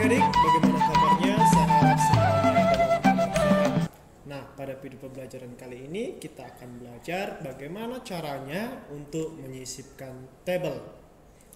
adik-adik, bagaimana kabarnya? Saya harap semuanya dalam keadaan sehat. Nah, pada video pembelajaran kali ini kita akan belajar bagaimana caranya untuk menyisipkan tabel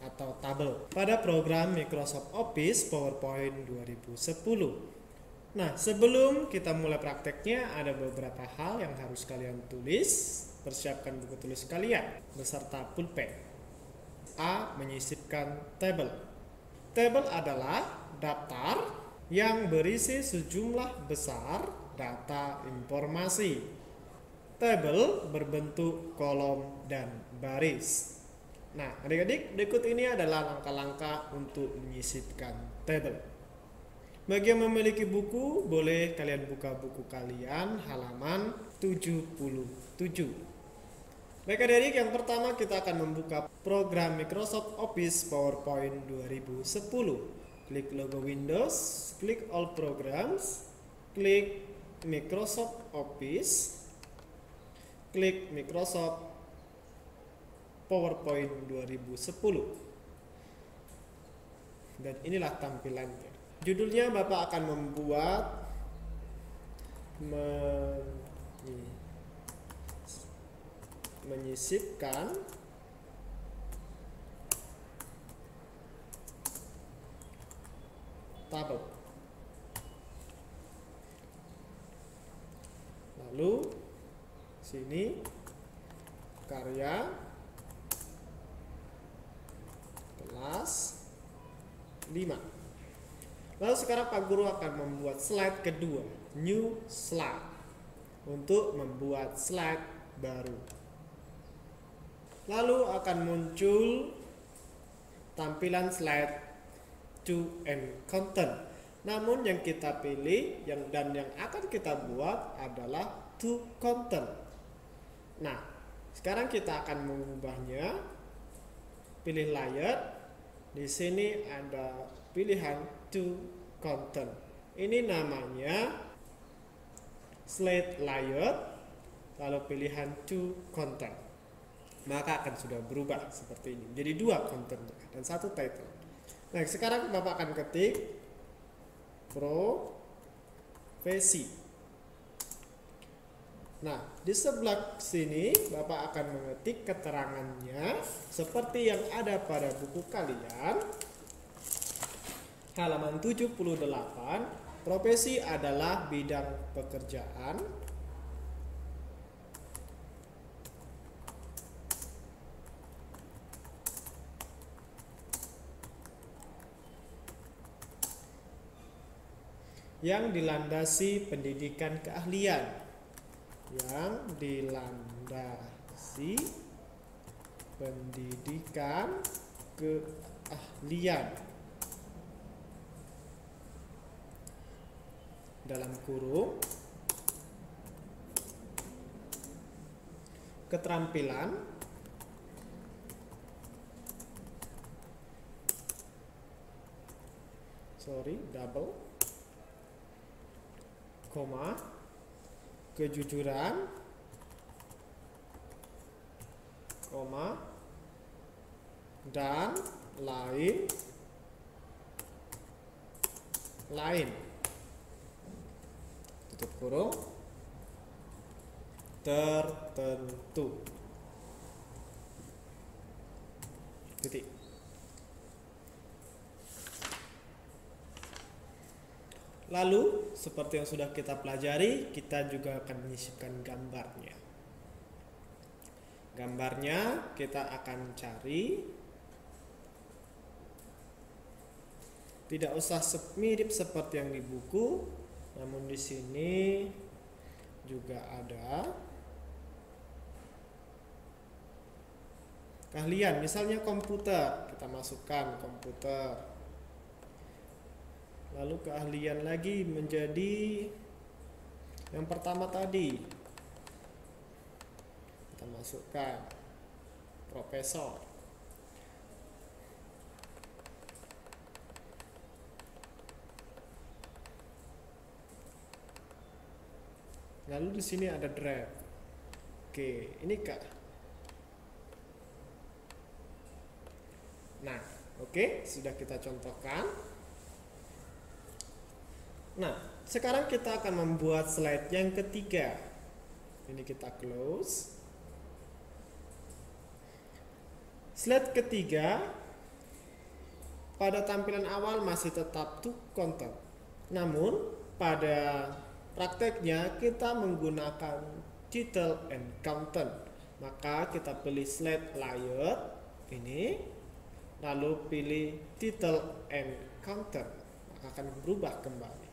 atau tabel pada program Microsoft Office PowerPoint 2010. Nah, sebelum kita mulai prakteknya, ada beberapa hal yang harus kalian tulis. Persiapkan buku tulis kalian beserta pulpen. A. Menyisipkan tabel. Tabel adalah daftar yang berisi sejumlah besar data informasi. Tabel berbentuk kolom dan baris. Nah, adik-adik, berikut ini adalah langkah-langkah untuk menyisipkan tabel. Bagi yang memiliki buku, boleh kalian buka buku kalian halaman 77. Baik adik-adik, yang pertama kita akan membuka program Microsoft Office PowerPoint 2010. Klik logo Windows, klik All Programs, klik Microsoft Office, klik Microsoft PowerPoint 2010. Dan inilah tampilannya. Judulnya Bapak akan membuat menyisipkan tabel. Lalu sini karya kelas 5. Lalu sekarang Pak Guru akan membuat slide kedua, new slide, untuk membuat slide baru. Lalu akan muncul tampilan slide to and content. Namun yang kita pilih dan yang akan kita buat adalah to content. Nah, sekarang kita akan mengubahnya. Pilih layer. Di sini ada pilihan to content. Ini namanya slide layer, lalu pilihan to content. Maka akan sudah berubah seperti ini. Jadi dua konten dan satu title. Nah, sekarang Bapak akan ketik profesi. Nah, di sebelah sini Bapak akan mengetik keterangannya seperti yang ada pada buku kalian. Halaman 78, profesi adalah bidang pekerjaan yang dilandasi pendidikan keahlian. Yang dilandasi pendidikan keahlian. Dalam kurung keterampilan double koma kejujuran koma dan lain tutup kurung tertentu titik. Lalu seperti yang sudah kita pelajari, kita juga akan menyisipkan gambarnya. Gambarnya kita akan cari, tidak usah mirip seperti yang di buku, namun di sini juga ada keahlian. Misalnya komputer, kita masukkan komputer. Lalu keahlian lagi menjadi yang pertama tadi, kita masukkan profesor. Lalu di sini ada draft. Oke, ini Kak. Nah, oke, sudah kita contohkan. Nah, sekarang kita akan membuat slide yang ketiga. Ini kita close. Slide ketiga pada tampilan awal masih tetap to content. Namun pada prakteknya kita menggunakan title and content. Maka kita pilih slide layer ini, lalu pilih title and content, maka akan berubah kembali.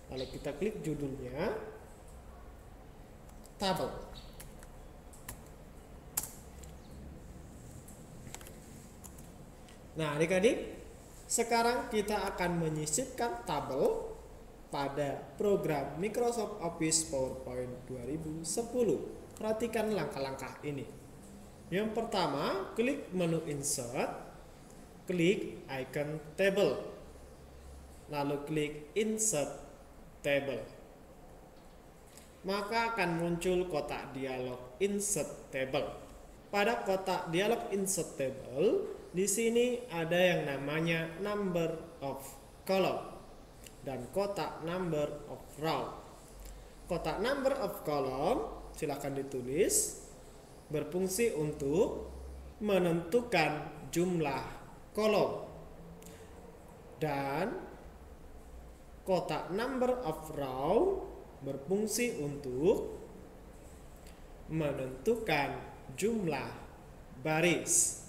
Lalu kita klik judulnya table. Nah, adik-adik, sekarang kita akan menyisipkan tabel pada program Microsoft Office PowerPoint 2010. Perhatikan langkah-langkah ini. Yang pertama, klik menu Insert, klik icon table, lalu klik Insert Table. Maka akan muncul kotak dialog Insert Table. Pada kotak dialog Insert Table, di sini ada yang namanya number of column dan kotak number of row. Kotak number of column silakan ditulis, berfungsi untuk menentukan jumlah kolom, dan kotak number of row berfungsi untuk menentukan jumlah baris.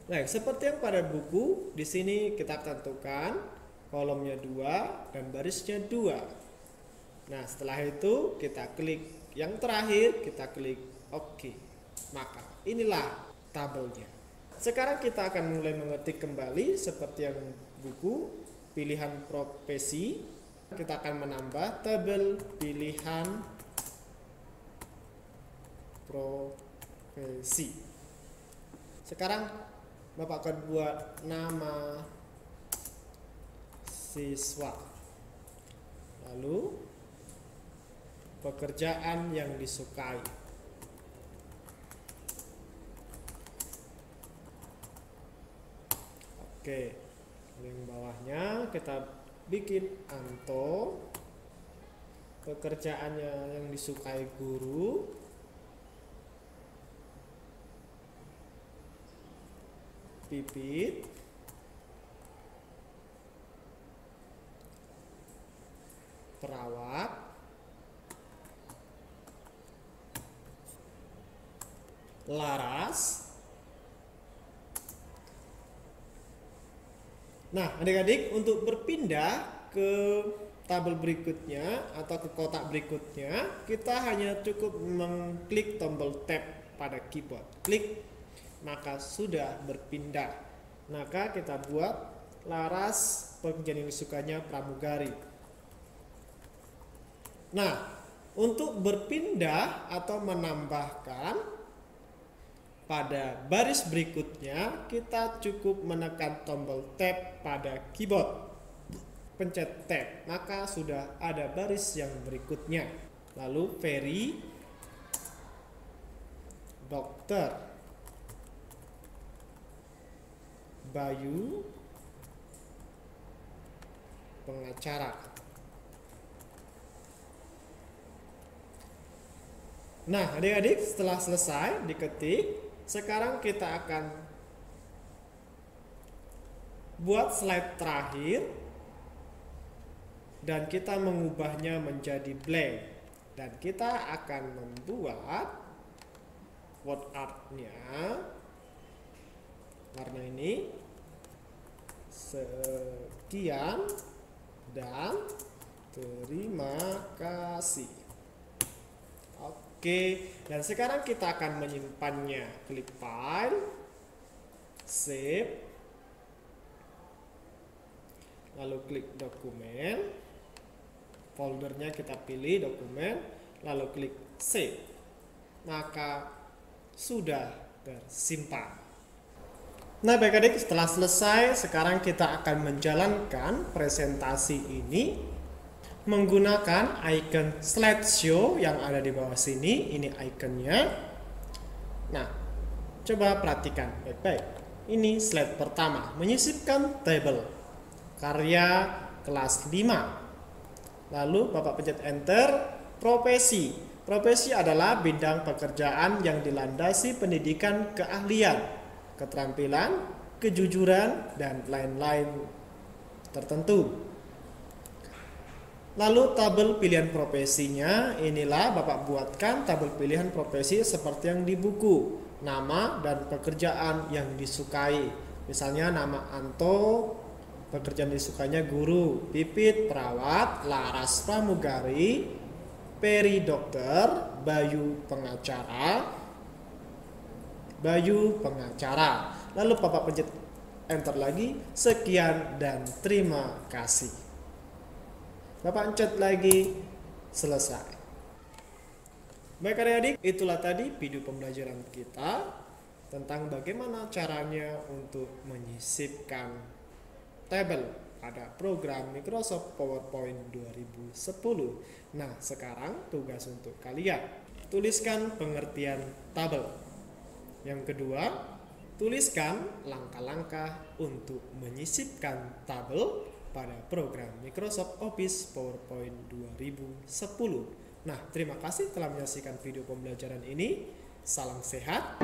Nah, seperti yang pada buku, di sini kita tentukan kolomnya 2 dan barisnya 2. Nah, setelah itu kita klik yang terakhir, kita klik OK. Maka inilah tabelnya. Sekarang kita akan mulai mengetik kembali seperti yang buku, pilihan profesi. Kita akan menambah tabel pilihan profesi. Sekarang Bapak akan buat nama siswa, lalu pekerjaan yang disukai. Oke, yang bawahnya kita bikin Anto, pekerjaannya yang disukai guru, Pipit, perawat, Laras. Nah, adik-adik, untuk berpindah ke tabel berikutnya atau ke kotak berikutnya, kita hanya cukup mengklik tombol tab pada keyboard. Klik, maka sudah berpindah. Maka kita buat Laras, pekerjaan yang disukanya pramugari. Nah, untuk berpindah atau menambahkan pada baris berikutnya, kita cukup menekan tombol tab pada keyboard. Pencet tab, maka sudah ada baris yang berikutnya. Lalu Ferry, dokter, Bayu, pengacara. Nah, adik-adik, setelah selesai diketik, sekarang kita akan buat slide terakhir dan kita mengubahnya menjadi blank, dan kita akan membuat word art-nya warna ini sekian dan terima kasih. Oke, dan sekarang kita akan menyimpannya. Klik file, save, lalu klik dokumen, foldernya kita pilih dokumen, lalu klik save, maka sudah tersimpan. Nah, baik adik, setelah selesai, sekarang kita akan menjalankan presentasi ini menggunakan icon slideshow yang ada di bawah sini. Ini ikonnya. Nah, coba perhatikan baik-baik. Ini slide pertama, menyisipkan table. Karya kelas 5. Lalu Bapak pencet enter. Profesi. Profesi adalah bidang pekerjaan yang dilandasi pendidikan keahlian, keterampilan, kejujuran, dan lain-lain tertentu. Lalu tabel pilihan profesinya, inilah Bapak buatkan tabel pilihan profesi seperti yang di buku. Nama dan pekerjaan yang disukai. Misalnya nama Anto, pekerjaan disukainya guru, Pipit perawat, Laras pramugari, Peri dokter, Bayu pengacara. Lalu Bapak pencet enter lagi. Sekian dan terima kasih. Bapak pencet lagi. Selesai. Baik adik-adik, itulah tadi video pembelajaran kita tentang bagaimana caranya untuk menyisipkan tabel pada program Microsoft PowerPoint 2010. Nah, sekarang tugas untuk kalian. Tuliskan pengertian tabel. Yang kedua, tuliskan langkah-langkah untuk menyisipkan tabel pada program Microsoft Office PowerPoint 2010. Nah, terima kasih telah menyaksikan video pembelajaran ini. Salam sehat.